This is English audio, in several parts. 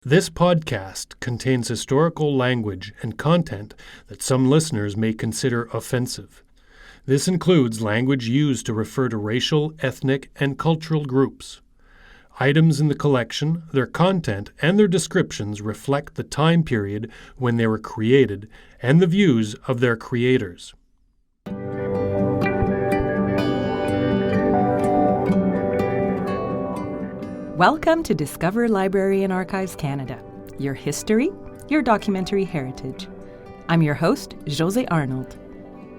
This podcast contains historical language and content that some listeners may consider offensive. This includes language used to refer to racial, ethnic, and cultural groups. Items in the collection, their content, and their descriptions reflect the time period when they were created and the views of their creators. Welcome to Discover Library and Archives Canada, your history, your documentary heritage. I'm your host, José Arnold.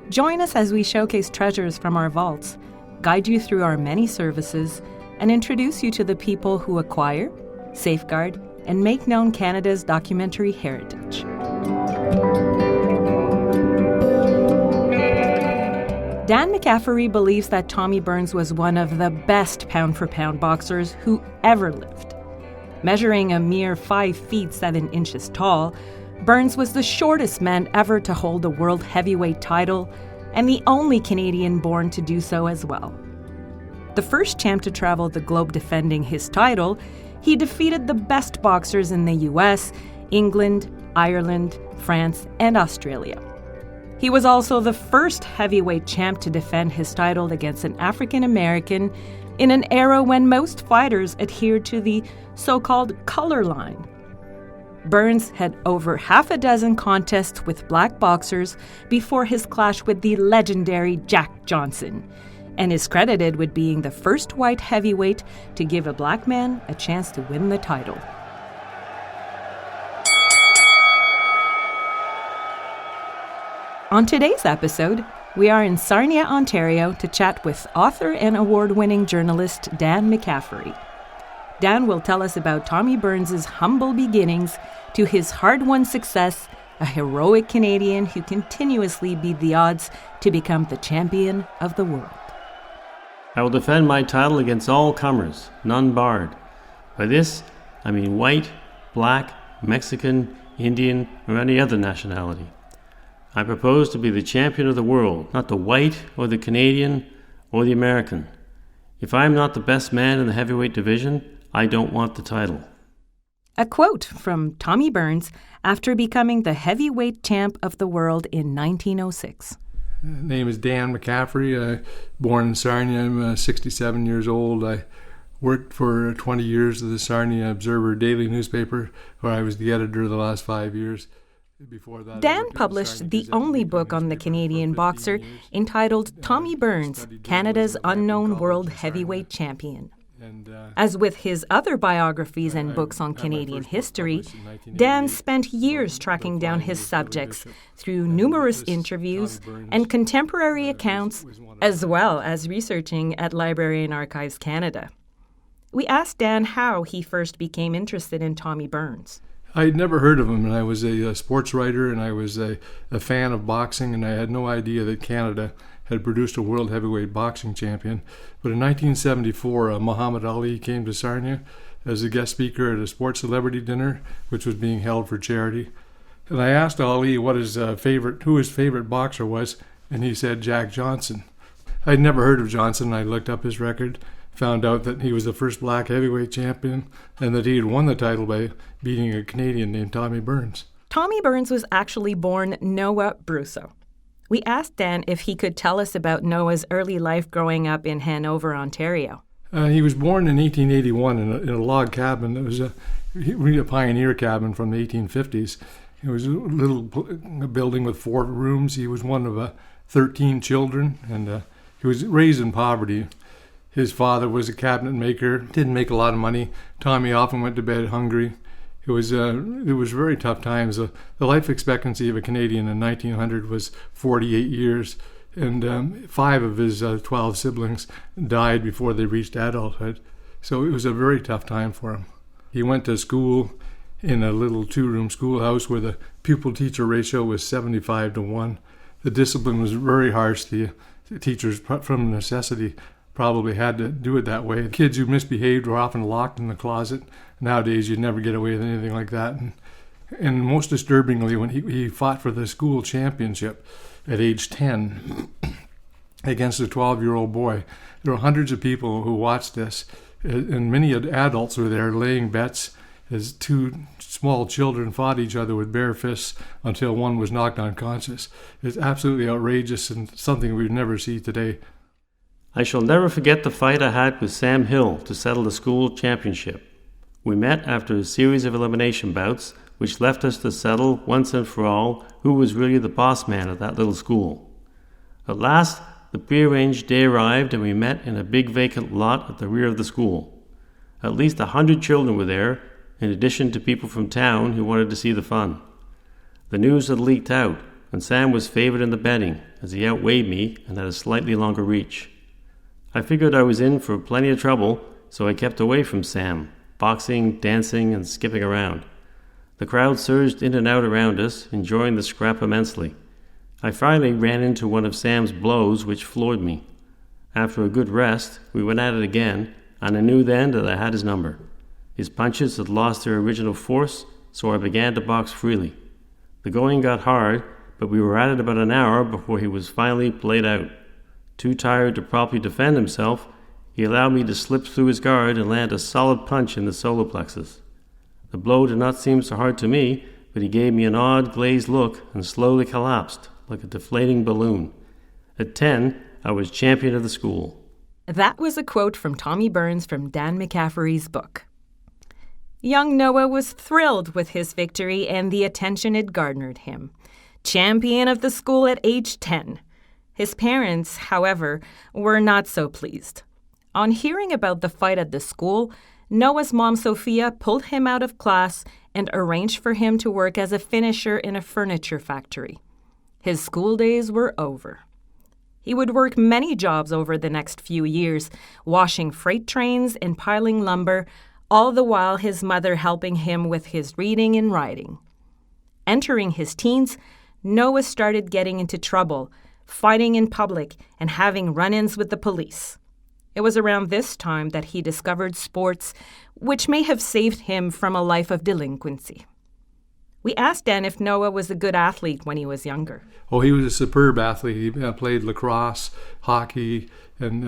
Join us as we showcase treasures from our vaults, guide you through our many services, and introduce you to the people who acquire, safeguard, and make known Canada's documentary heritage. Dan McCaffrey believes that Tommy Burns was one of the best pound-for-pound boxers who ever lived. Measuring a mere 5 feet 7 inches tall, Burns was the shortest man ever to hold a world heavyweight title and the only Canadian born to do so as well. The first champ to travel the globe defending his title, he defeated the best boxers in the US, England, Ireland, France, and Australia. He was also the first heavyweight champ to defend his title against an African American in an era when most fighters adhered to the so-called color line. Burns had over half a dozen contests with black boxers before his clash with the legendary Jack Johnson, and is credited with being the first white heavyweight to give a black man a chance to win the title. On today's episode, we are in Sarnia, Ontario to chat with author and award-winning journalist Dan McCaffrey. Dan will tell us about Tommy Burns' humble beginnings to his hard-won success, a heroic Canadian who continuously beat the odds to become the champion of the world. I will defend my title against all comers, none barred. By this, I mean white, black, Mexican, Indian, or any other nationality. I propose to be the champion of the world, not the white or the Canadian or the American. If I am not the best man in the heavyweight division, I don't want the title. A quote from Tommy Burns after becoming the heavyweight champ of the world in 1906. Name is Dan McCaffrey. Born in Sarnia. I'm 67 years old. I worked for 20 years at the Sarnia Observer daily newspaper, where I was the editor the last 5 years. Before that, Dan published the only book on the Canadian boxer entitled Tommy Burns, Canada's Unknown World Heavyweight Champion. As with his other biographies and books on Canadian history, Dan spent years tracking down his subjects through numerous interviews and contemporary accounts, as well as researching at Library and Archives Canada. We asked Dan how he first became interested in Tommy Burns. I'd never heard of him, and I was a sports writer, and I was a fan of boxing, and I had no idea that Canada had produced a world heavyweight boxing champion. But in 1974, Muhammad Ali came to Sarnia as a guest speaker at a sports celebrity dinner, which was being held for charity. And I asked Ali who his favorite boxer was, and he said Jack Johnson. I'd never heard of Johnson. I looked up his record, found out that he was the first black heavyweight champion and that he had won the title by beating a Canadian named Tommy Burns. Tommy Burns was actually born Noah Brusso. We asked Dan if he could tell us about Noah's early life growing up in Hanover, Ontario. He was born in 1881 in a log cabin. It was a pioneer cabin from the 1850s. It was a little building with 4 rooms. He was one of 13 children, and he was raised in poverty. His father was a cabinet maker, didn't make a lot of money. Tommy often went to bed hungry. It was very tough times. The life expectancy of a Canadian in 1900 was 48 years, and 5 of his 12 siblings died before they reached adulthood. So it was a very tough time for him. He went to school in a little 2-room schoolhouse where the pupil-teacher ratio was 75-1. The discipline was very harsh. The teachers, from necessity, probably had to do it that way. Kids who misbehaved were often locked in the closet. Nowadays, you'd never get away with anything like that. And most disturbingly, when he fought for the school championship at age 10 against a 12-year-old boy, there were hundreds of people who watched this, and many adults were there laying bets as two small children fought each other with bare fists until one was knocked unconscious. It's absolutely outrageous and something we'd never see today. I shall never forget the fight I had with Sam Hill to settle the school championship. We met after a series of elimination bouts, which left us to settle once and for all who was really the boss man at that little school. At last, the prearranged day arrived and we met in a big vacant lot at the rear of the school. At least 100 children were there, in addition to people from town who wanted to see the fun. The news had leaked out, and Sam was favored in the betting, as he outweighed me and had a slightly longer reach. I figured I was in for plenty of trouble, so I kept away from Sam, boxing, dancing, and skipping around. The crowd surged in and out around us, enjoying the scrap immensely. I finally ran into one of Sam's blows, which floored me. After a good rest, we went at it again, and I knew then that I had his number. His punches had lost their original force, so I began to box freely. The going got hard, but we were at it about an hour before he was finally played out. Too tired to properly defend himself, he allowed me to slip through his guard and land a solid punch in the solar plexus. The blow did not seem so hard to me, but he gave me an odd, glazed look and slowly collapsed, like a deflating balloon. At 10, I was champion of the school. That was a quote from Tommy Burns from Dan McCaffrey's book. Young Noah was thrilled with his victory and the attention it garnered him. Champion of the school at age 10. His parents, however, were not so pleased. On hearing about the fight at the school, Noah's mom, Sophia, pulled him out of class and arranged for him to work as a finisher in a furniture factory. His school days were over. He would work many jobs over the next few years, washing freight trains and piling lumber, all the while his mother helping him with his reading and writing. Entering his teens, Noah started getting into trouble, fighting in public, and having run-ins with the police. It was around this time that he discovered sports, which may have saved him from a life of delinquency. We asked Dan if Noah was a good athlete when he was younger. Oh, he was a superb athlete. He played lacrosse, hockey, and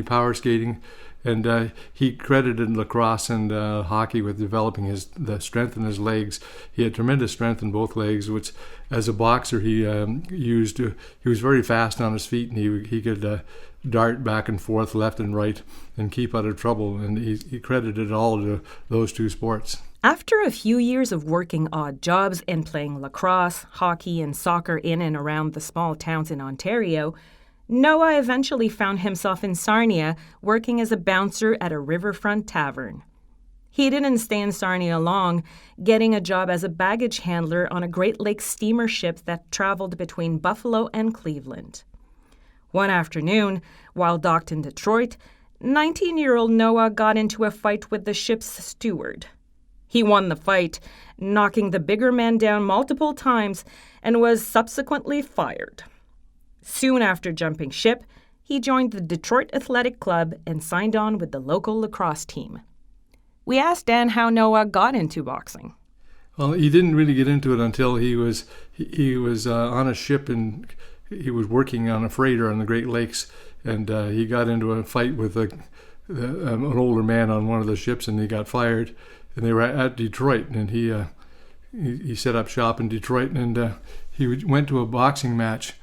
power skating. And he credited lacrosse and hockey with developing the strength in his legs. He had tremendous strength in both legs, which as a boxer he used. He was very fast on his feet, and he could dart back and forth, left and right, and keep out of trouble. And he credited it all to those two sports. After a few years of working odd jobs and playing lacrosse, hockey, and soccer in and around the small towns in Ontario, Noah eventually found himself in Sarnia working as a bouncer at a riverfront tavern. He didn't stay in Sarnia long, getting a job as a baggage handler on a Great Lakes steamer ship that traveled between Buffalo and Cleveland. One afternoon, while docked in Detroit, 19-year-old Noah got into a fight with the ship's steward. He won the fight, knocking the bigger man down multiple times, and was subsequently fired. Soon after jumping ship, he joined the Detroit Athletic Club and signed on with the local lacrosse team. We asked Dan how Noah got into boxing. Well, he didn't really get into it until he was on a ship, and he was working on a freighter on the Great Lakes, and he got into a fight with an older man on one of the ships, and he got fired. And they were at Detroit, and he set up shop in Detroit, and he went to a boxing match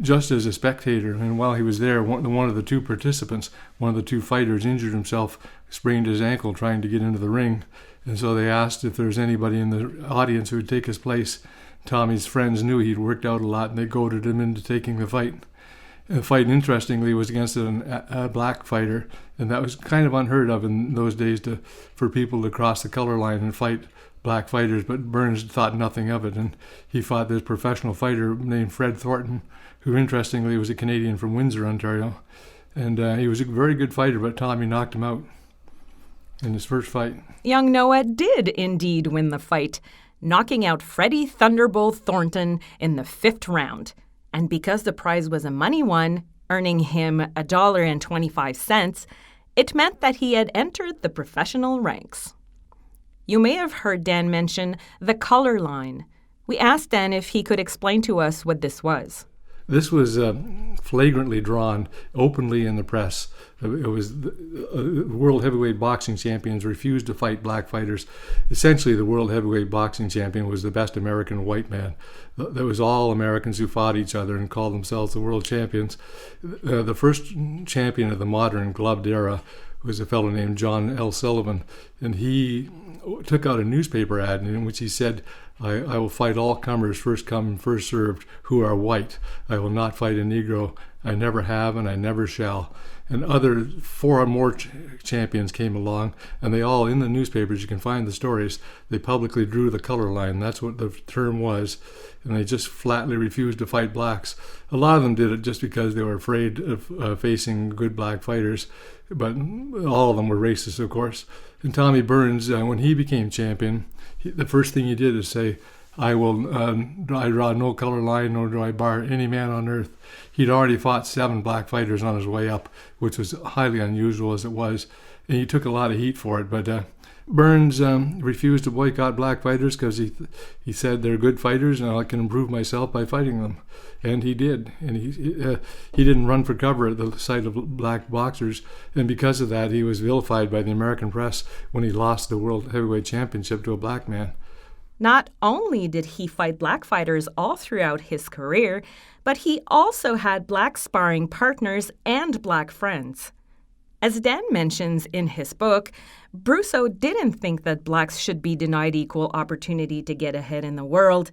just as a spectator. And while he was there, one of the two participants, one of the two fighters, injured himself, sprained his ankle trying to get into the ring. And so they asked if there was anybody in the audience who would take his place. Tommy's friends knew he'd worked out a lot, and they goaded him into taking the fight. The fight, interestingly, was against a black fighter, and that was kind of unheard of in those days for people to cross the color line and fight black fighters, but Burns thought nothing of it, and he fought this professional fighter named Fred Thornton, who interestingly was a Canadian from Windsor, Ontario. And he was a very good fighter, but Tommy knocked him out in his first fight. Young Noah did indeed win the fight, knocking out Freddie Thunderbolt Thornton in the 5th round. And because the prize was a money one, earning him $1.25, it meant that he had entered the professional ranks. You may have heard Dan mention the color line. We asked Dan if he could explain to us what this was. This was flagrantly drawn openly in the press. It was the world heavyweight boxing champions refused to fight black fighters. Essentially, the world heavyweight boxing champion was the best American white man. That was all Americans who fought each other and called themselves the world champions. The first champion of the modern gloved era was a fellow named John L. Sullivan, and he took out a newspaper ad in which he said, I will fight all comers, first come, first served, who are white. I will not fight a Negro. I never have, and I never shall. And other 4 more champions came along, and they all, in the newspapers, you can find the stories, they publicly drew the color line. That's what the term was. And they just flatly refused to fight blacks. A lot of them did it just because they were afraid of facing good black fighters, but all of them were racist, of course. And Tommy Burns, when he became champion, the first thing he did is say, I draw no color line, nor do I bar any man on earth. He'd already fought 7 black fighters on his way up, which was highly unusual as it was, and he took a lot of heat for it. But Burns refused to boycott black fighters because he said they're good fighters and I can improve myself by fighting them. And he did. And he didn't run for cover at the sight of black boxers. And because of that, he was vilified by the American press when he lost the World Heavyweight Championship to a black man. Not only did he fight black fighters all throughout his career, but he also had black sparring partners and black friends. As Dan mentions in his book, Brusso didn't think that blacks should be denied equal opportunity to get ahead in the world,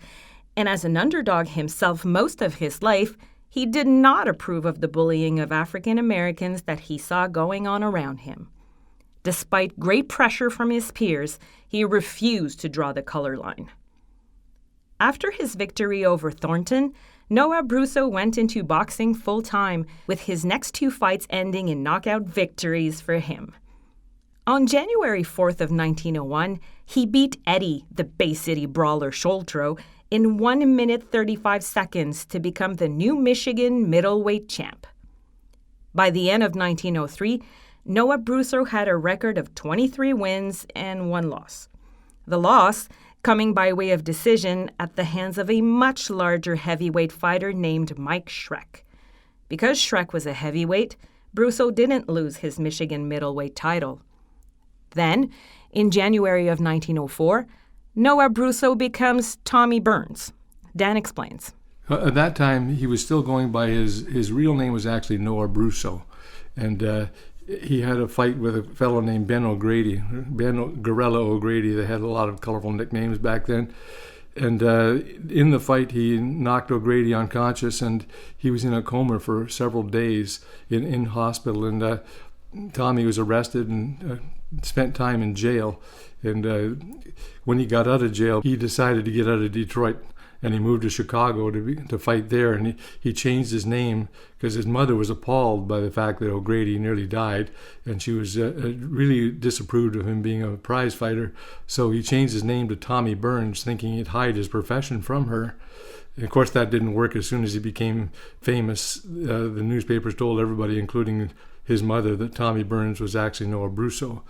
and as an underdog himself most of his life, he did not approve of the bullying of African Americans that he saw going on around him. Despite great pressure from his peers, he refused to draw the color line. After his victory over Thornton, Noah Brusso went into boxing full-time, with his next 2 fights ending in knockout victories for him. On January 4th of 1901, he beat Eddie, the Bay City brawler Sholtro, in 1 minute 35 seconds to become the new Michigan middleweight champ. By the end of 1903, Noah Brusso had a record of 23 wins and 1 loss. The loss coming by way of decision at the hands of a much larger heavyweight fighter named Mike Schreck. Because Schreck was a heavyweight, Brusso didn't lose his Michigan middleweight title. Then, in January of 1904, Noah Brusso becomes Tommy Burns. Dan explains. At that time, he was still going by his real name was actually Noah Brusso, and he had a fight with a fellow named Ben Gorilla O'Grady. They had a lot of colorful nicknames back then. And in the fight, he knocked O'Grady unconscious, and he was in a coma for several days in hospital. And Tommy was arrested and spent time in jail. And when he got out of jail, he decided to get out of Detroit. And he moved to Chicago to fight there, and he changed his name because his mother was appalled by the fact that O'Grady nearly died, and she was really disapproved of him being a prize fighter. So he changed his name to Tommy Burns, thinking he'd hide his profession from her. And of course, that didn't work. As soon as he became famous, the newspapers told everybody, including his mother, that Tommy Burns was actually Noah Brusso.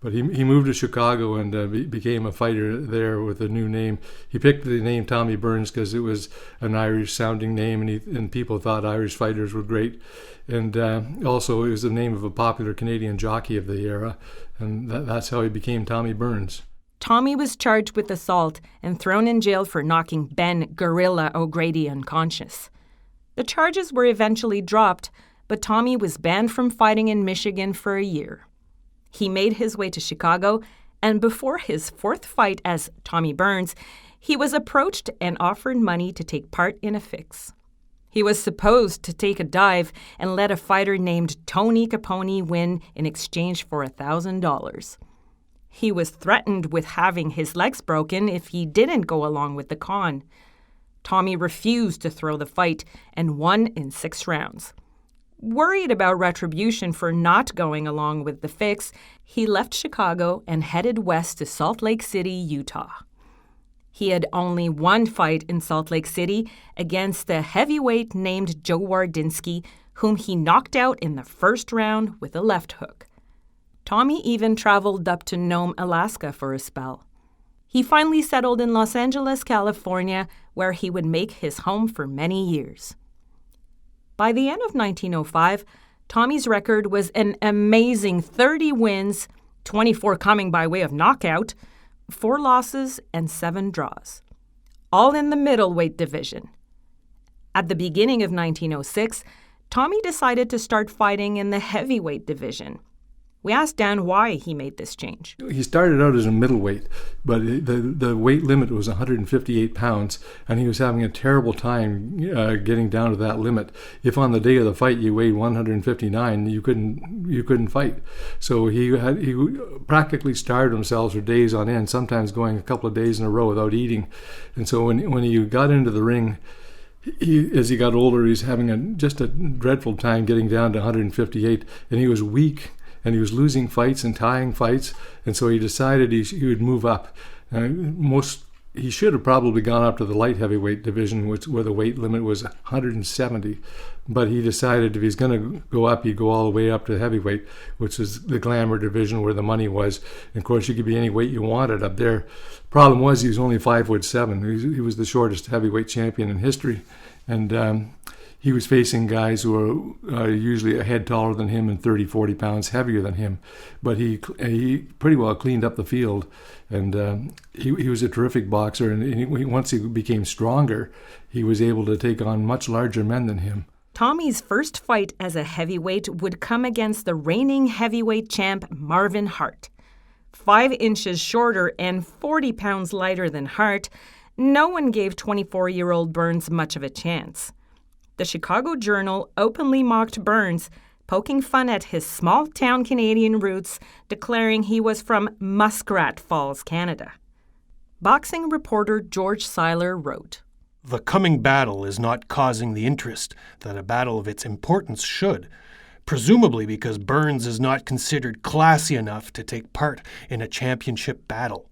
But he moved to Chicago and became a fighter there with a new name. He picked the name Tommy Burns because it was an Irish-sounding name, and people thought Irish fighters were great. And also, it was the name of a popular Canadian jockey of the era, and that's how he became Tommy Burns. Tommy was charged with assault and thrown in jail for knocking Ben Gorilla O'Grady unconscious. The charges were eventually dropped, but Tommy was banned from fighting in Michigan for a year. He made his way to Chicago, and before his 4th fight as Tommy Burns, he was approached and offered money to take part in a fix. He was supposed to take a dive and let a fighter named Tony Capone win in exchange for $1,000. He was threatened with having his legs broken if he didn't go along with the con. Tommy refused to throw the fight and won in 6 rounds. Worried about retribution for not going along with the fix, he left Chicago and headed west to Salt Lake City, Utah. He had only 1 fight in Salt Lake City against a heavyweight named Joe Wardinsky, whom he knocked out in the 1st round with a left hook. Tommy even traveled up to Nome, Alaska for a spell. He finally settled in Los Angeles, California, where he would make his home for many years. By the end of 1905, Tommy's record was an amazing 30 wins, 24 coming by way of knockout, 4 losses, and 7 draws. All in the middleweight division. At the beginning of 1906, Tommy decided to start fighting in the heavyweight division. We asked Dan why he made this change. He started out as a middleweight, but the weight limit was 158 pounds, and he was having a terrible time getting down to that limit. If on the day of the fight you weighed 159, you couldn't fight. So he practically starved himself for days on end, sometimes going a couple of days in a row without eating. And so when he got into the ring, as he got older, he was having just a dreadful time getting down to 158, and he was weak. And he was losing fights and tying fights, and so he decided he would move up. He should have probably gone up to the light heavyweight division, where the weight limit was 170. But he decided if he's going to go up, he'd go all the way up to heavyweight, which is the glamour division where the money was. And of course, you could be any weight you wanted up there. Problem was, he was only 5'7". He was the shortest heavyweight champion in history, and he was facing guys who are usually a head taller than him and 30, 40 pounds heavier than him. But he pretty well cleaned up the field, and he was a terrific boxer. And once he became stronger, he was able to take on much larger men than him. Tommy's first fight as a heavyweight would come against the reigning heavyweight champ Marvin Hart. 5 inches shorter and 40 pounds lighter than Hart, no one gave 24-year-old Burns much of a chance. The Chicago Journal openly mocked Burns, poking fun at his small-town Canadian roots, declaring he was from Muskrat Falls, Canada. Boxing reporter George Seiler wrote, "The coming battle is not causing the interest that a battle of its importance should, presumably because Burns is not considered classy enough to take part in a championship battle.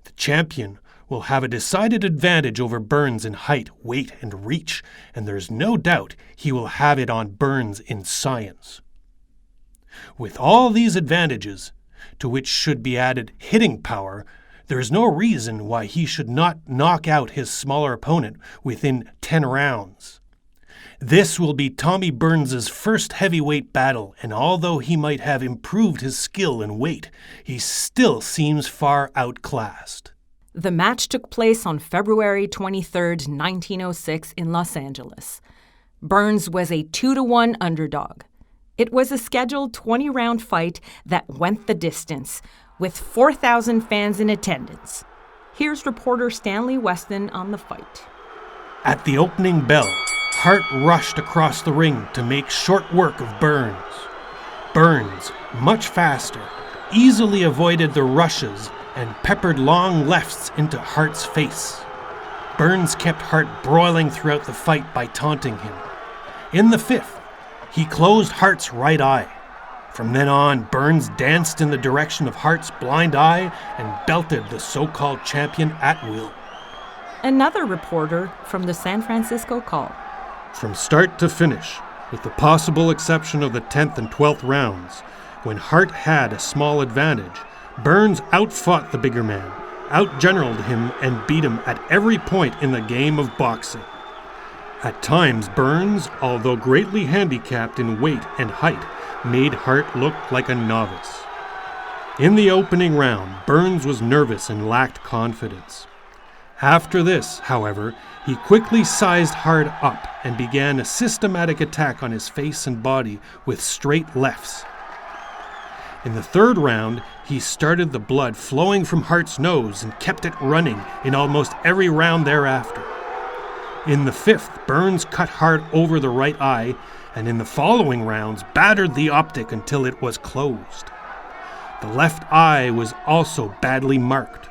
The champion will have a decided advantage over Burns in height, weight, and reach, and there's no doubt he will have it on Burns in science. With all these advantages, to which should be added hitting power, there is no reason why he should not knock out his smaller opponent within 10 rounds. This will be Tommy Burns's first heavyweight battle, and although he might have improved his skill and weight, he still seems far outclassed." The match took place on February 23, 1906 in Los Angeles. Burns was a 2-1 underdog. It was a scheduled 20-round fight that went the distance, with 4,000 fans in attendance. Here's reporter Stanley Weston on the fight. At the opening bell, Hart rushed across the ring to make short work of Burns. Burns, much faster, easily avoided the rushes and peppered long lefts into Hart's face. Burns kept Hart broiling throughout the fight by taunting him. In the 5th, he closed Hart's right eye. From then on, Burns danced in the direction of Hart's blind eye and belted the so-called champion at will. Another reporter from the San Francisco Call. From start to finish, with the possible exception of the 10th and 12th rounds, when Hart had a small advantage, Burns outfought the bigger man, outgeneraled him, and beat him at every point in the game of boxing. At times, Burns, although greatly handicapped in weight and height, made Hart look like a novice. In the opening round, Burns was nervous and lacked confidence. After this, however, he quickly sized Hart up and began a systematic attack on his face and body with straight lefts. In the 3rd round, he started the blood flowing from Hart's nose and kept it running in almost every round thereafter. In the 5th, Burns cut Hart over the right eye, and in the following rounds battered the optic until it was closed. The left eye was also badly marked.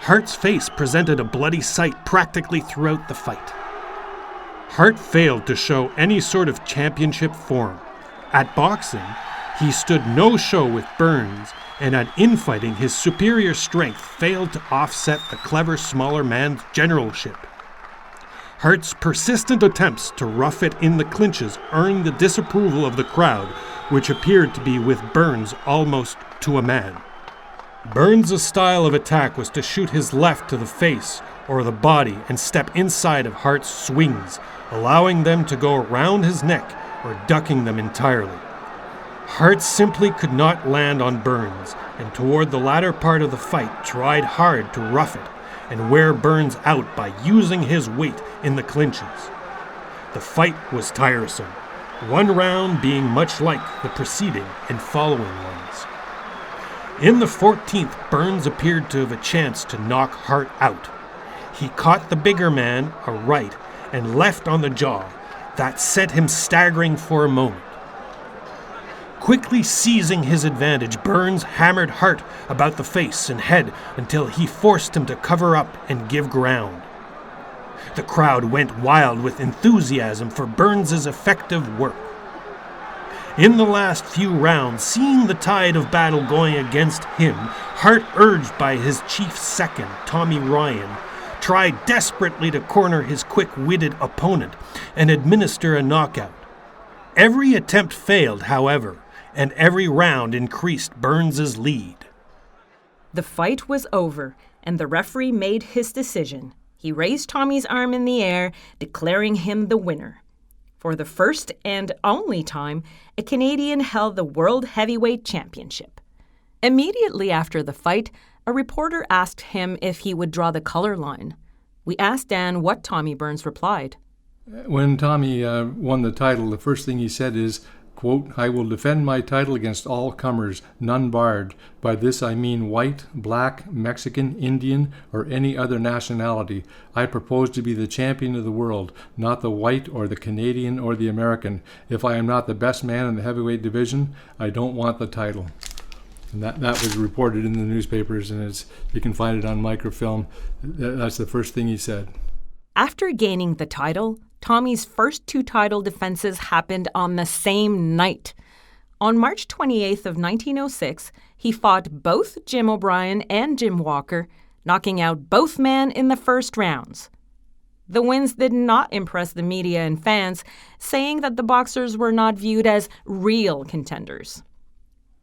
Hart's face presented a bloody sight practically throughout the fight. Hart failed to show any sort of championship form. At boxing, he stood no show with Burns, and at infighting, his superior strength failed to offset the clever smaller man's generalship. Hart's persistent attempts to rough it in the clinches earned the disapproval of the crowd, which appeared to be with Burns almost to a man. Burns' style of attack was to shoot his left to the face or the body and step inside of Hart's swings, allowing them to go around his neck or ducking them entirely. Hart simply could not land on Burns, and toward the latter part of the fight tried hard to rough it and wear Burns out by using his weight in the clinches. The fight was tiresome, one round being much like the preceding and following ones. In the 14th, Burns appeared to have a chance to knock Hart out. He caught the bigger man a right and left on the jaw. That sent him staggering for a moment. Quickly seizing his advantage, Burns hammered Hart about the face and head until he forced him to cover up and give ground. The crowd went wild with enthusiasm for Burns's effective work. In the last few rounds, seeing the tide of battle going against him, Hart, urged by his chief second, Tommy Ryan, tried desperately to corner his quick-witted opponent and administer a knockout. Every attempt failed, however, and every round increased Burns's lead. The fight was over, and the referee made his decision. He raised Tommy's arm in the air, declaring him the winner. For the first and only time, a Canadian held the World Heavyweight Championship. Immediately after the fight, a reporter asked him if he would draw the color line. We asked Dan what Tommy Burns replied. When Tommy won the title, the first thing he said is, quote, "I will defend my title against all comers, none barred. By this I mean white, black, Mexican, Indian, or any other nationality. I propose to be the champion of the world, not the white or the Canadian or the American. If I am not the best man in the heavyweight division, I don't want the title." And that was reported in the newspapers, and you can find it on microfilm. That's the first thing he said. After gaining the title, Tommy's first two title defenses happened on the same night. On March 28th of 1906, he fought both Jim O'Brien and Jim Walker, knocking out both men in the first rounds. The wins did not impress the media and fans, saying that the boxers were not viewed as real contenders.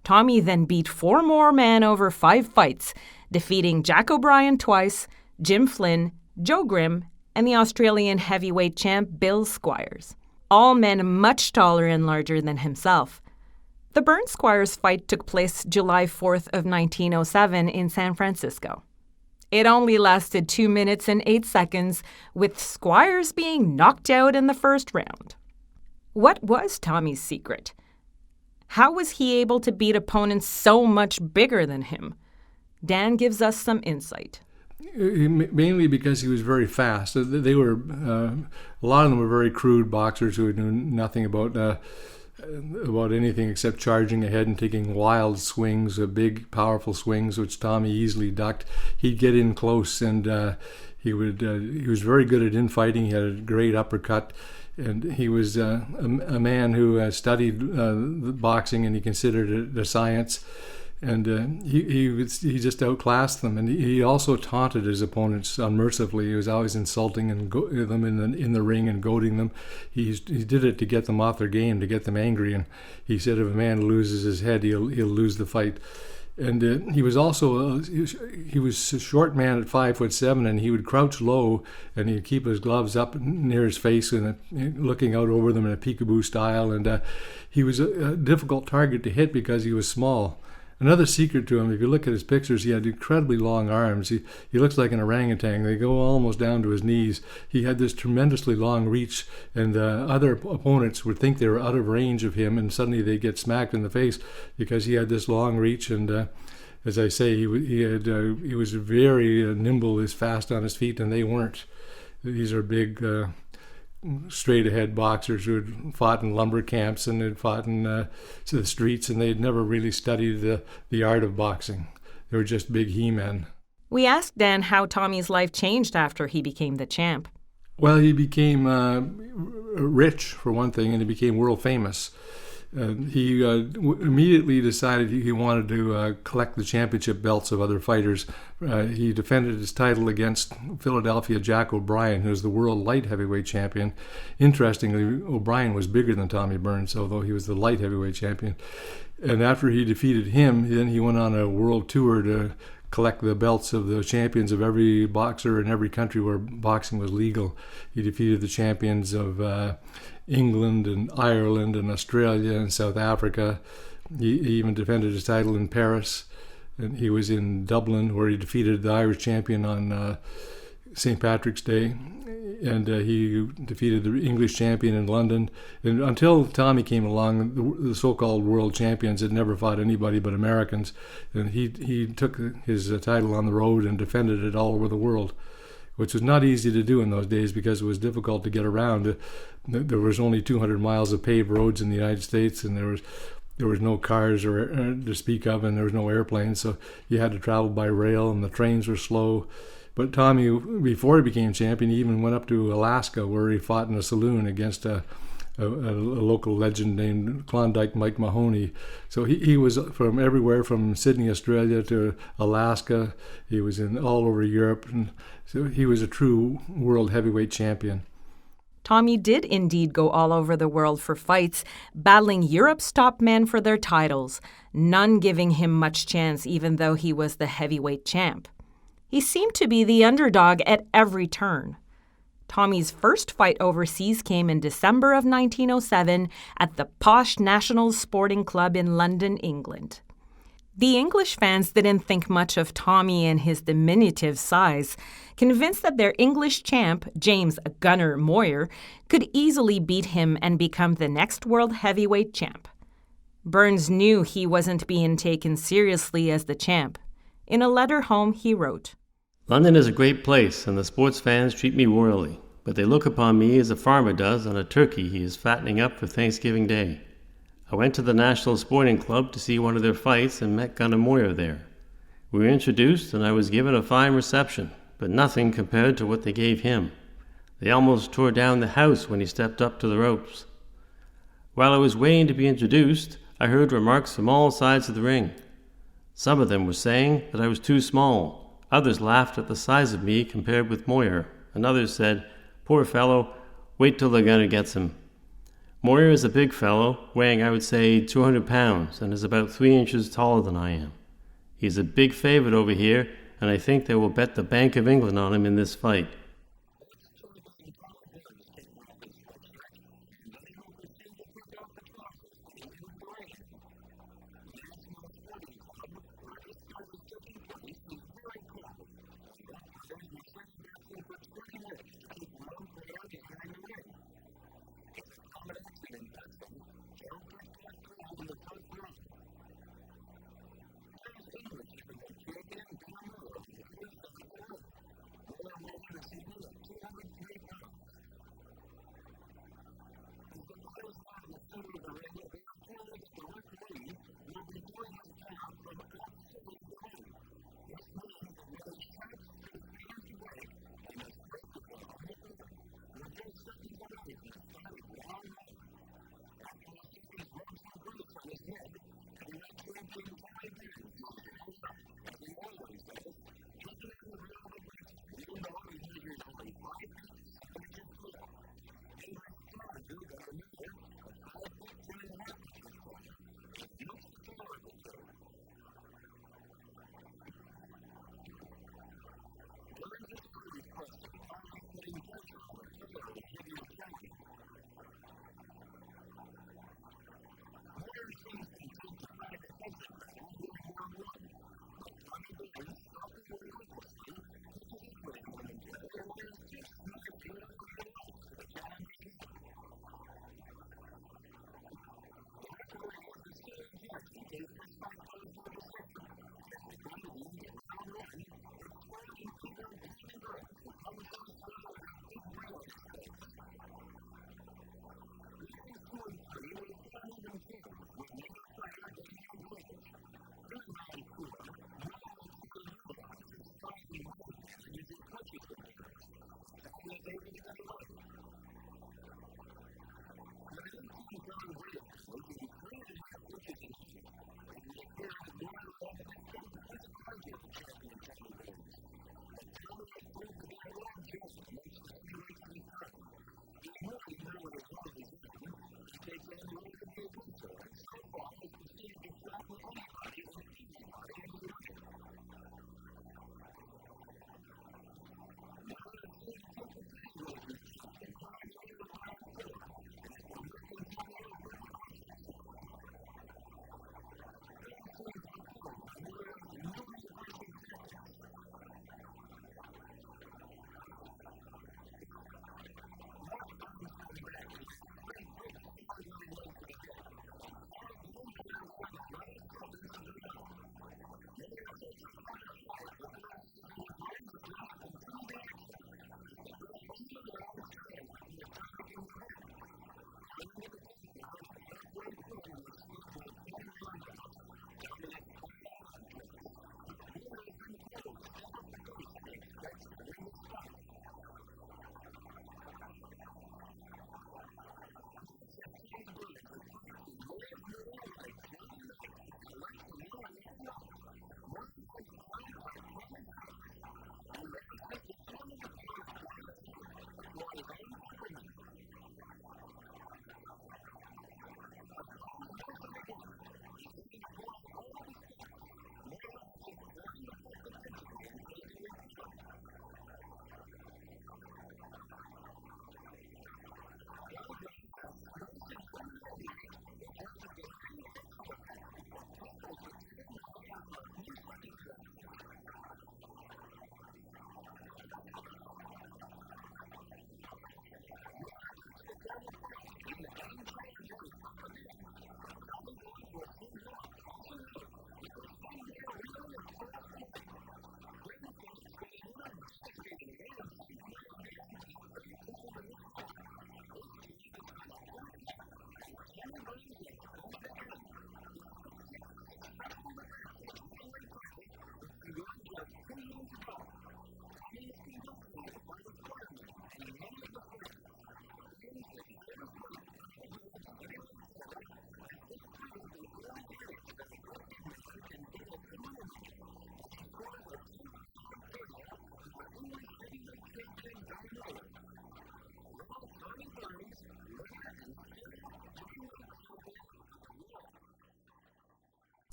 Tommy then beat four more men over 5 fights, defeating Jack O'Brien twice, Jim Flynn, Joe Grimm, and the Australian heavyweight champ Bill Squires, all men much taller and larger than himself. The Burns-Squires fight took place July 4th of 1907 in San Francisco. It only lasted 2 minutes and 8 seconds, with Squires being knocked out in the first round. What was Tommy's secret? How was he able to beat opponents so much bigger than him? Dan gives us some insight. Mainly because he was very fast. They were a lot of them were very crude boxers who knew nothing about anything except charging ahead and taking wild swings, big, powerful swings, which Tommy easily ducked. He'd get in close, and he was very good at infighting. He had a great uppercut, and he was a man who studied boxing, and he considered it a science. And he just outclassed them, and he also taunted his opponents unmercifully. He was always insulting them in the ring and goading them. He did it to get them off their game, to get them angry. And he said, if a man loses his head, he'll lose the fight. And he was also he was a short man at 5'7", and he would crouch low, and he'd keep his gloves up near his face and looking out over them in a peekaboo style. And he was a difficult target to hit because he was small. Another secret to him, if you look at his pictures, he had incredibly long arms. He looks like an orangutan. They go almost down to his knees. He had this tremendously long reach, and other opponents would think they were out of range of him, and suddenly they get smacked in the face because he had this long reach. And as I say, he was very nimble, he's fast on his feet, and they weren't. These are big, straight-ahead boxers who had fought in lumber camps and had fought in the streets, and they'd never really studied the art of boxing. They were just big he-men. We asked Dan how Tommy's life changed after he became the champ. Well, he became rich, for one thing, and he became world famous. He immediately decided he wanted to collect the championship belts of other fighters. He defended his title against Philadelphia Jack O'Brien, who was the world light heavyweight champion. Interestingly, O'Brien was bigger than Tommy Burns, although he was the light heavyweight champion. And after he defeated him, then he went on a world tour to collect the belts of the champions of every boxer in every country where boxing was legal. He defeated the champions of England and Ireland and Australia and South Africa. He even defended his title in Paris, and he was in Dublin where he defeated the Irish champion on St. Patrick's Day, and he defeated the English champion in London. And until Tommy came along, the so-called world champions had never fought anybody but Americans, and he took his title on the road and defended it all over the world, which was not easy to do in those days because it was difficult to get around. There was only 200 miles of paved roads in the United States, and there was no cars or to speak of, and there was no airplanes, so you had to travel by rail, and the trains were slow. But Tommy, before he became champion, he even went up to Alaska where he fought in a saloon against a local legend named Klondike Mike Mahoney. So he was from everywhere, from Sydney, Australia to Alaska. He was in all over Europe, and so he was a true world heavyweight champion. Tommy did indeed go all over the world for fights, battling Europe's top men for their titles, none giving him much chance even though he was the heavyweight champ. He seemed to be the underdog at every turn. Tommy's first fight overseas came in December of 1907 at the Posh National Sporting Club in London, England. The English fans didn't think much of Tommy and his diminutive size, convinced that their English champ, James "Gunner" Moyer, could easily beat him and become the next world heavyweight champ. Burns knew he wasn't being taken seriously as the champ. In a letter home, he wrote, "London is a great place, and the sports fans treat me royally, but they look upon me as a farmer does on a turkey he is fattening up for Thanksgiving Day. I went to the National Sporting Club to see one of their fights and met Gunner Moyer there. We were introduced, and I was given a fine reception, but nothing compared to what they gave him. They almost tore down the house when he stepped up to the ropes. While I was waiting to be introduced, I heard remarks from all sides of the ring. Some of them were saying that I was too small. Others laughed at the size of me compared with Moyer, and others said, 'Poor fellow, wait till the gunner gets him.' Moyer is a big fellow, weighing I would say 200 pounds, and is about 3 inches taller than I am. He is a big favorite over here, and I think they will bet the Bank of England on him in this fight."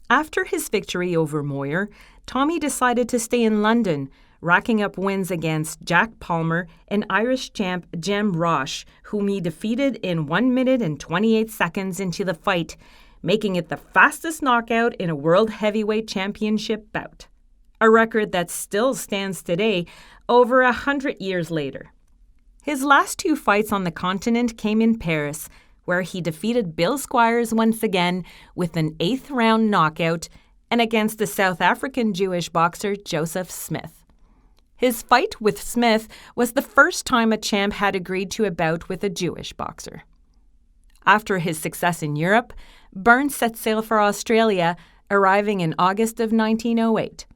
After his victory over Moyer, Tommy decided to stay in London, racking up wins against Jack Palmer and Irish champ Jem Roche, whom he defeated in 1 minute and 28 seconds into the fight, making it the fastest knockout in a World Heavyweight Championship bout. A record that still stands today, over 100 years later. His last 2 fights on the continent came in Paris, where he defeated Bill Squires once again with an 8th-round knockout, and against the South African Jewish boxer Joseph Smith. His fight with Smith was the first time a champ had agreed to a bout with a Jewish boxer. After his success in Europe, Burns set sail for Australia, arriving in August of 1908.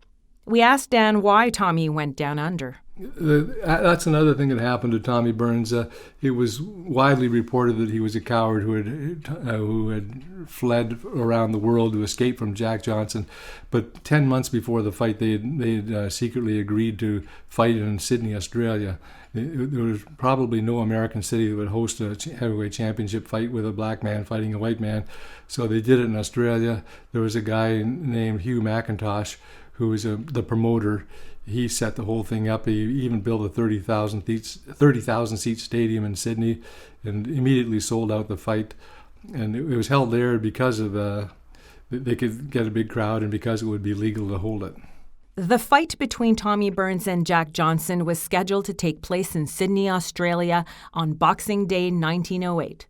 We asked Dan why Tommy went down under. That's another thing that happened to Tommy Burns. It was widely reported that he was a coward who had fled around the world to escape from Jack Johnson. But 10 months before the fight, they had secretly agreed to fight in Sydney, Australia. There was probably no American city that would host a heavyweight championship fight with a black man fighting a white man. So they did it in Australia. There was a guy named Hugh McIntosh who was the promoter. He set the whole thing up. He even built a 30,000 seat stadium in Sydney and immediately sold out the fight. And it was held there because of they could get a big crowd and because it would be legal to hold it. The fight between Tommy Burns and Jack Johnson was scheduled to take place in Sydney, Australia on Boxing Day 1908.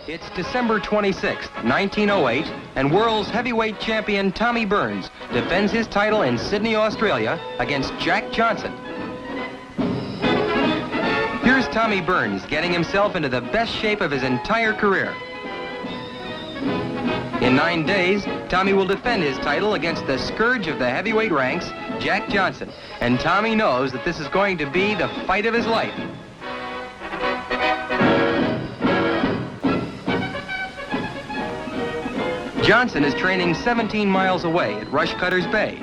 It's December 26, 1908, and world's heavyweight champion Tommy Burns defends his title in Sydney, Australia against Jack Johnson. Here's Tommy Burns getting himself into the best shape of his entire career. In 9 days, Tommy will defend his title against the scourge of the heavyweight ranks, Jack Johnson, and Tommy knows that this is going to be the fight of his life. Johnson is training 17 miles away at Rushcutters Bay.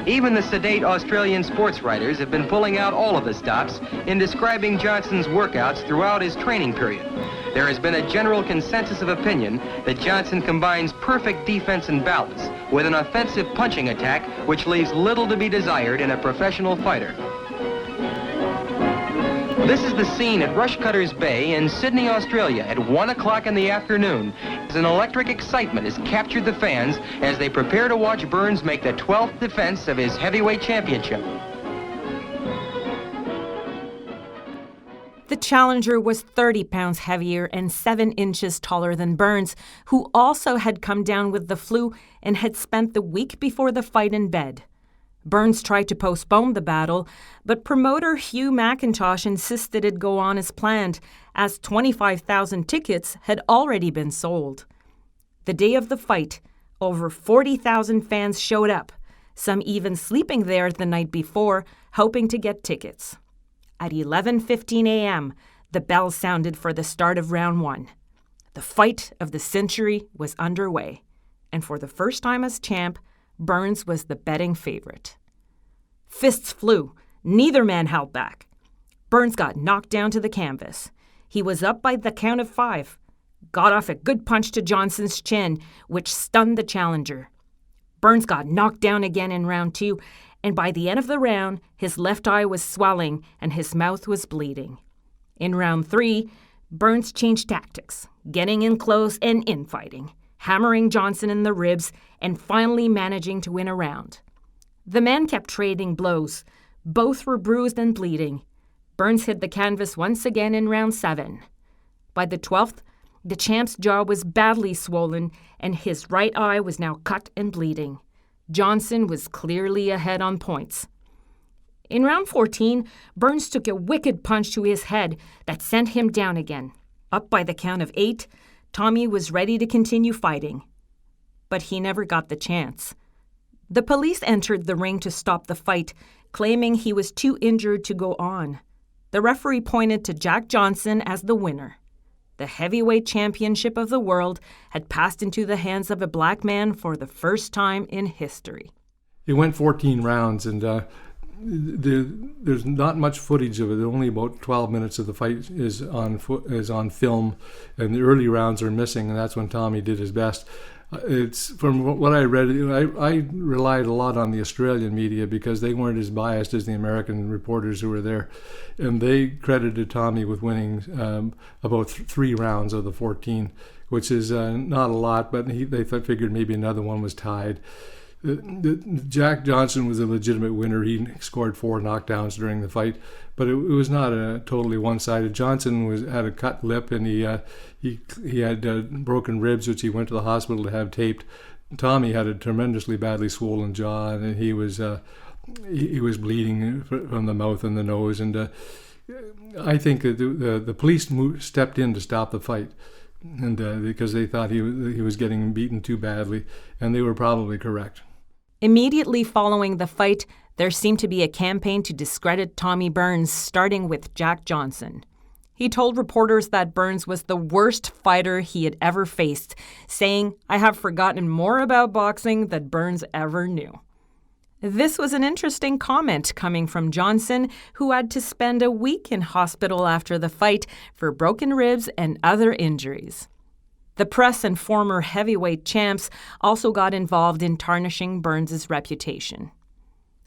Even the sedate Australian sports writers have been pulling out all of the stops in describing Johnson's workouts throughout his training period. There has been a general consensus of opinion that Johnson combines perfect defense and balance with an offensive punching attack which leaves little to be desired in a professional fighter. This is the scene at Rushcutters Bay in Sydney, Australia at 1 o'clock in the afternoon as an electric excitement has captured the fans as they prepare to watch Burns make the 12th defense of his heavyweight championship. The challenger was 30 pounds heavier and 7 inches taller than Burns, who also had come down with the flu and had spent the week before the fight in bed. Burns tried to postpone the battle, but promoter Hugh McIntosh insisted it go on as planned, as 25,000 tickets had already been sold. The day of the fight, over 40,000 fans showed up, some even sleeping there the night before, hoping to get tickets. At 11:15 a.m., the bell sounded for the start of round 1. The fight of the century was underway, and for the first time as champ, Burns was the betting favorite. Fists flew. Neither man held back. Burns got knocked down to the canvas. He was up by the count of 5. Got off a good punch to Johnson's chin, which stunned the challenger. Burns got knocked down again in round 2, and by the end of the round, his left eye was swelling and his mouth was bleeding. In round 3, Burns changed tactics, getting in close and infighting, hammering Johnson in the ribs, and finally managing to win a round. The men kept trading blows. Both were bruised and bleeding. Burns hit the canvas once again in round 7. By the 12th, the champ's jaw was badly swollen, and his right eye was now cut and bleeding. Johnson was clearly ahead on points. In round 14, Burns took a wicked punch to his head that sent him down again. Up by the count of 8, Tommy was ready to continue fighting. But he never got the chance. The police entered the ring to stop the fight, claiming he was too injured to go on. The referee pointed to Jack Johnson as the winner. The heavyweight championship of the world had passed into the hands of a black man for the first time in history. It went 14 rounds, and there's not much footage of it. Only about 12 minutes of the fight is on film, and the early rounds are missing, and that's when Tommy did his best. It's from what I read. I relied a lot on the Australian media because they weren't as biased as the American reporters who were there, and they credited Tommy with winning about 3 rounds of the 14, which is not a lot, but they figured maybe another one was tied. Jack Johnson was a legitimate winner. He scored 4 knockdowns during the fight, but it was not a totally one-sided. Johnson had a cut lip, and he had broken ribs, which he went to the hospital to have taped. Tommy had a tremendously badly swollen jaw, and he was bleeding from the mouth and the nose. And I think that the police stepped in to stop the fight, and because they thought he was getting beaten too badly, and they were probably correct. Immediately following the fight, there seemed to be a campaign to discredit Tommy Burns, starting with Jack Johnson. He told reporters that Burns was the worst fighter he had ever faced, saying, "I have forgotten more about boxing than Burns ever knew." This was an interesting comment coming from Johnson, who had to spend a week in hospital after the fight for broken ribs and other injuries. The press and former heavyweight champs also got involved in tarnishing Burns' reputation.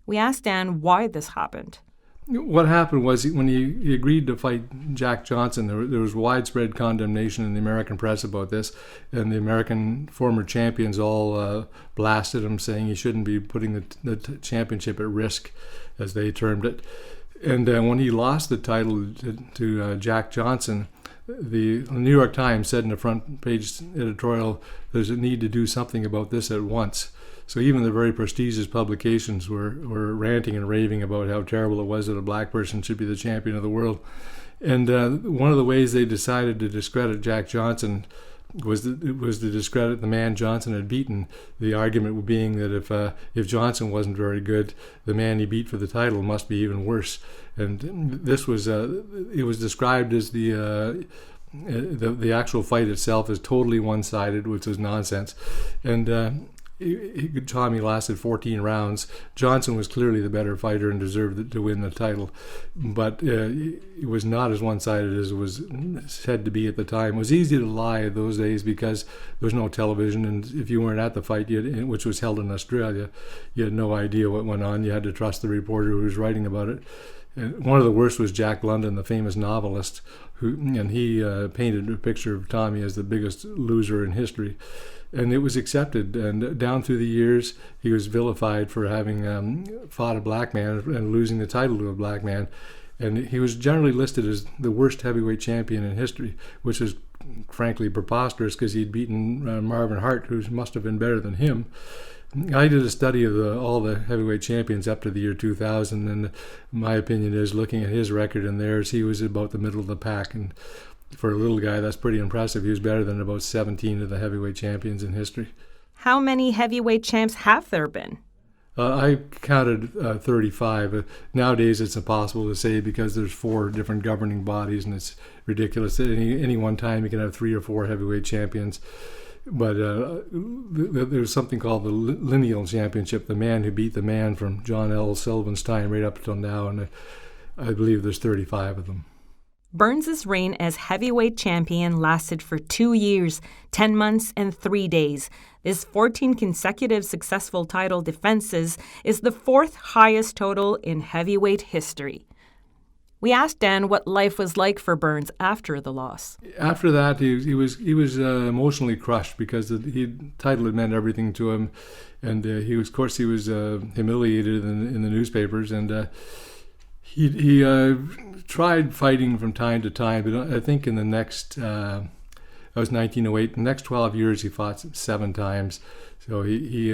We asked Dan why this happened. What happened was when he agreed to fight Jack Johnson, there was widespread condemnation in the American press about this, and the American former champions all blasted him, saying he shouldn't be putting the championship at risk, as they termed it. And when he lost the title to Jack Johnson, the New York Times said in the front page editorial, there's a need to do something about this at once. So even the very prestigious publications were ranting and raving about how terrible it was that a black person should be the champion of the world. And one of the ways they decided to discredit Jack Johnson was to discredit the man Johnson had beaten. The argument being that if Johnson wasn't very good, the man he beat for the title must be even worse. And this was it was described as the actual fight itself is totally one-sided, which is nonsense. And Tommy lasted 14 rounds. Johnson was clearly the better fighter and deserved to win the title, but it was not as one-sided as it was said to be at the time. It was easy to lie those days because there was no television, and if you weren't at the fight, which was held in Australia, you had no idea what went on. You had to trust the reporter who was writing about it. And one of the worst was Jack London, the famous novelist, he painted a picture of Tommy as the biggest loser in history. And it was accepted, and down through the years, he was vilified for having fought a black man and losing the title to a black man. And he was generally listed as the worst heavyweight champion in history, which is frankly preposterous because he'd beaten Marvin Hart, who must have been better than him. I did a study of all the heavyweight champions up to the year 2000, and my opinion is, looking at his record and theirs, he was about the middle of the pack. And for a little guy, that's pretty impressive. He was better than about 17 of the heavyweight champions in history. How many heavyweight champs have there been? I counted 35. Nowadays, it's impossible to say because there's 4 different governing bodies, and it's ridiculous. At any one time, you can have 3 or 4 heavyweight champions. But there's something called the lineal championship, the man who beat the man from John L. Sullivan's time right up until now, and I believe there's 35 of them. Burns' reign as heavyweight champion lasted for 2 years, 10 months, and 3 days. This 14 consecutive successful title defenses is the 4th highest total in heavyweight history. We asked Dan what life was like for Burns after the loss. After that, he was emotionally crushed because the title had meant everything to him, and he was humiliated in the newspapers, and he tried fighting from time to time. But I think in the next, that was 1908. The next 12 years, he fought 7 times, so he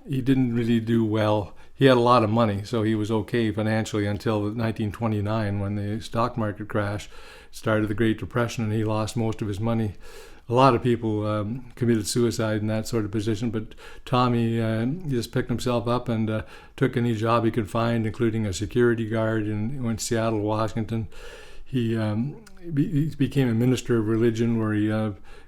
didn't really do well. He had a lot of money, so he was okay financially until 1929 when the stock market crash started the Great Depression, and he lost most of his money. A lot of people committed suicide in that sort of position, but Tommy just picked himself up and took any job he could find, including a security guard in Seattle, Washington. He became a minister of religion where he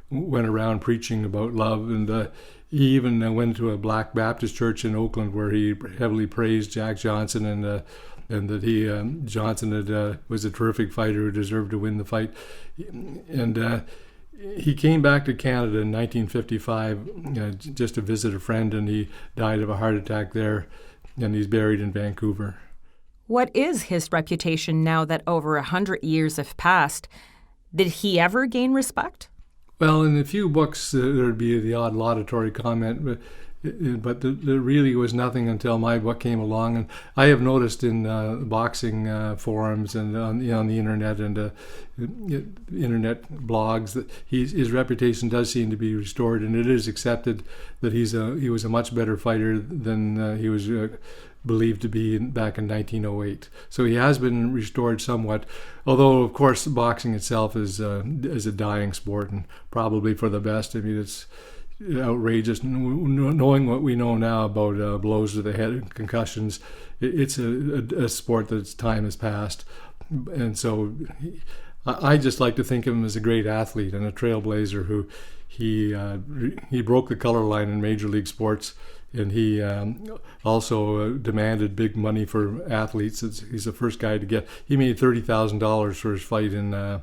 went around preaching about love, and he even went to a black Baptist church in Oakland where he heavily praised Jack Johnson and that Johnson was a terrific fighter who deserved to win the fight. And He came back to Canada in 1955 just to visit a friend, and he died of a heart attack there, and he's buried in Vancouver. What is his reputation now that over 100 years have passed? Did he ever gain respect? Well, in a few books, there'd be the odd laudatory comment, but there really was nothing until my book came along. And I have noticed in boxing forums and on the internet and internet blogs that his reputation does seem to be restored, and it is accepted that he was a much better fighter than he was believed to be back in 1908. So he has been restored somewhat, although of course boxing itself is a dying sport, and probably for the best. I mean, it's outrageous knowing what we know now about blows to the head and concussions. It's a sport that's time has passed, and so I just like to think of him as a great athlete and a trailblazer who he broke the color line in major league sports, and he also demanded big money for athletes. He's the first guy to get. He made $30,000 for his fight in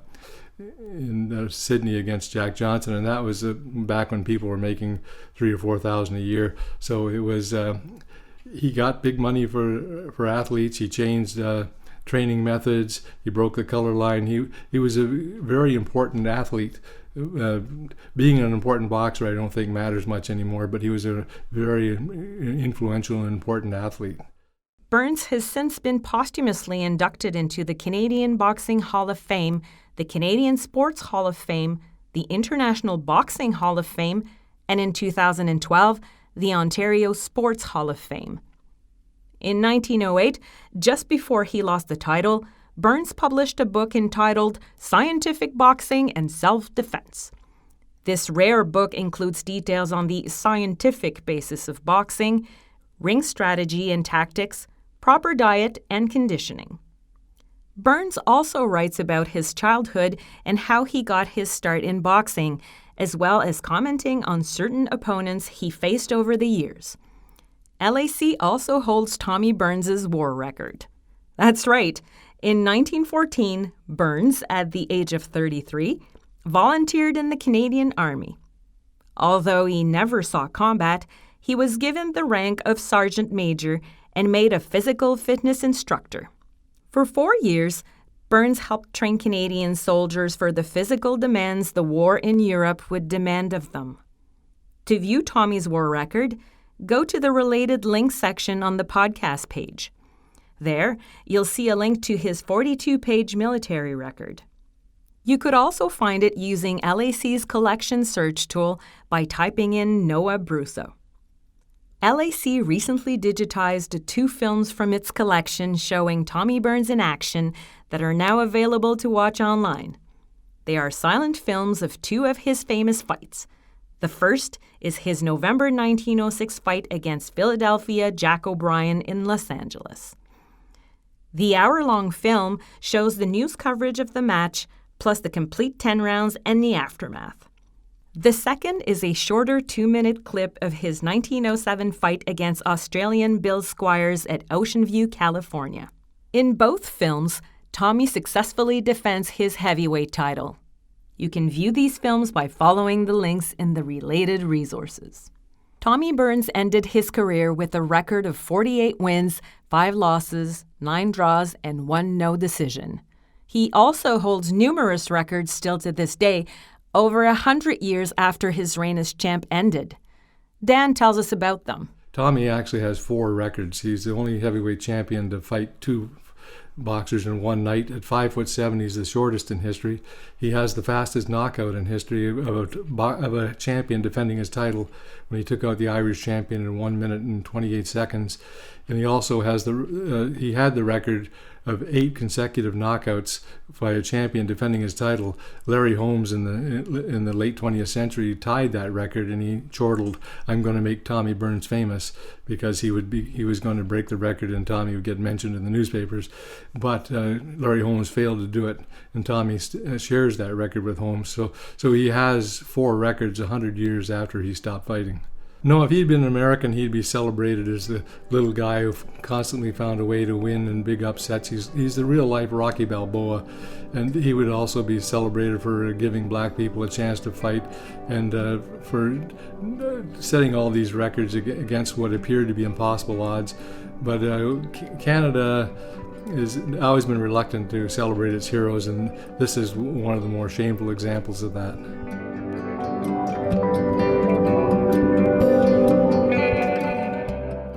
Sydney against Jack Johnson, and that was back when people were making $3,000 or $4,000 a year. So it was he got big money for athletes. He changed training methods. He broke the color line. He was a very important athlete. Being an important boxer, I don't think matters much anymore, but he was a very influential and important athlete. Burns has since been posthumously inducted into the Canadian Boxing Hall of Fame, the Canadian Sports Hall of Fame, the International Boxing Hall of Fame, and in 2012, the Ontario Sports Hall of Fame. In 1908, just before he lost the title, Burns published a book entitled Scientific Boxing and Self-Defense. This rare book includes details on the scientific basis of boxing, ring strategy and tactics, proper diet, and conditioning. Burns also writes about his childhood and how he got his start in boxing, as well as commenting on certain opponents he faced over the years. LAC also holds Tommy Burns' war record. That's right. In 1914, Burns, at the age of 33, volunteered in the Canadian Army. Although he never saw combat, he was given the rank of Sergeant Major and made a physical fitness instructor. For 4 years, Burns helped train Canadian soldiers for the physical demands the war in Europe would demand of them. To view Tommy's war record, go to the related links section on the podcast page. There, you'll see a link to his 42-page military record. You could also find it using LAC's collection search tool by typing in Noah Brusso. LAC recently digitized 2 films from its collection showing Tommy Burns in action that are now available to watch online. They are silent films of 2 of his famous fights. The first is his November 1906 fight against Philadelphia Jack O'Brien in Los Angeles. The hour-long film shows the news coverage of the match, plus the complete 10 rounds and the aftermath. The second is a shorter 2-minute clip of his 1907 fight against Australian Bill Squires at Ocean View, California. In both films, Tommy successfully defends his heavyweight title. You can view these films by following the links in the related resources. Tommy Burns ended his career with a record of 48 wins, 5 losses, 9 draws, and 1 no decision. He also holds numerous records still to this day, over 100 years after his reign as champ ended. Dan tells us about them. Tommy actually has 4 records. He's the only heavyweight champion to fight 2 boxers in one night. At 5'7", he's the shortest in history. He has the fastest knockout in history of a champion defending his title when he took out the Irish champion in 1 minute and 28 seconds. And he also has he had the record of 8 consecutive knockouts by a champion defending his title. Larry Holmes in the late 20th century tied that record, and he chortled, "I'm going to make Tommy Burns famous," because he was going to break the record and Tommy would get mentioned in the newspapers. But Larry Holmes failed to do it, and Tommy shares that record with Holmes. So he has 4 records 100 years after he stopped fighting. No, if he'd been an American, he'd be celebrated as the little guy who constantly found a way to win in big upsets. He's the real-life Rocky Balboa, and he would also be celebrated for giving black people a chance to fight and for setting all these records against what appeared to be impossible odds. But Canada has always been reluctant to celebrate its heroes, and this is one of the more shameful examples of that.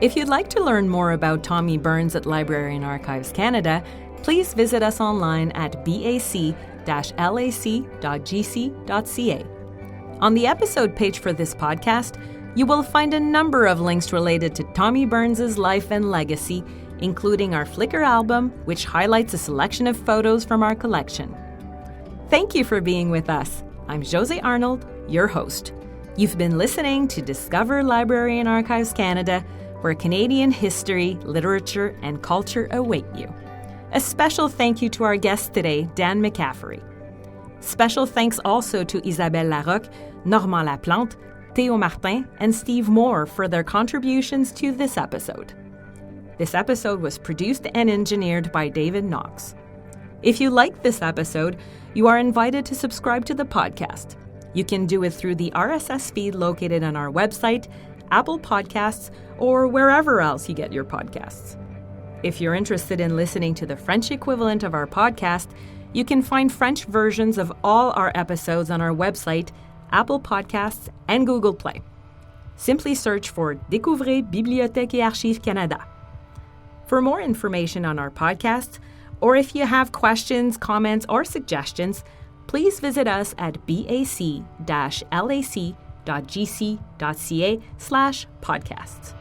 If you'd like to learn more about Tommy Burns at Library and Archives Canada, please visit us online at bac-lac.gc.ca. On the episode page for this podcast, you will find a number of links related to Tommy Burns' life and legacy, including our Flickr album, which highlights a selection of photos from our collection. Thank you for being with us. I'm José Arnold, your host. You've been listening to Discover Library and Archives Canada, where Canadian history, literature, and culture await you. A special thank you to our guest today, Dan McCaffrey. Special thanks also to Isabelle Larocque, Normand Laplante, Théo Martin, and Steve Moore for their contributions to this episode. This episode was produced and engineered by David Knox. If you like this episode, you are invited to subscribe to the podcast. You can do it through the RSS feed located on our website, Apple Podcasts, or wherever else you get your podcasts. If you're interested in listening to the French equivalent of our podcast, you can find French versions of all our episodes on our website, Apple Podcasts, and Google Play. Simply search for Découvrez Bibliothèque et Archives Canada. For more information on our podcast, or if you have questions, comments, or suggestions, please visit us at bac-lac.gc.ca/podcasts.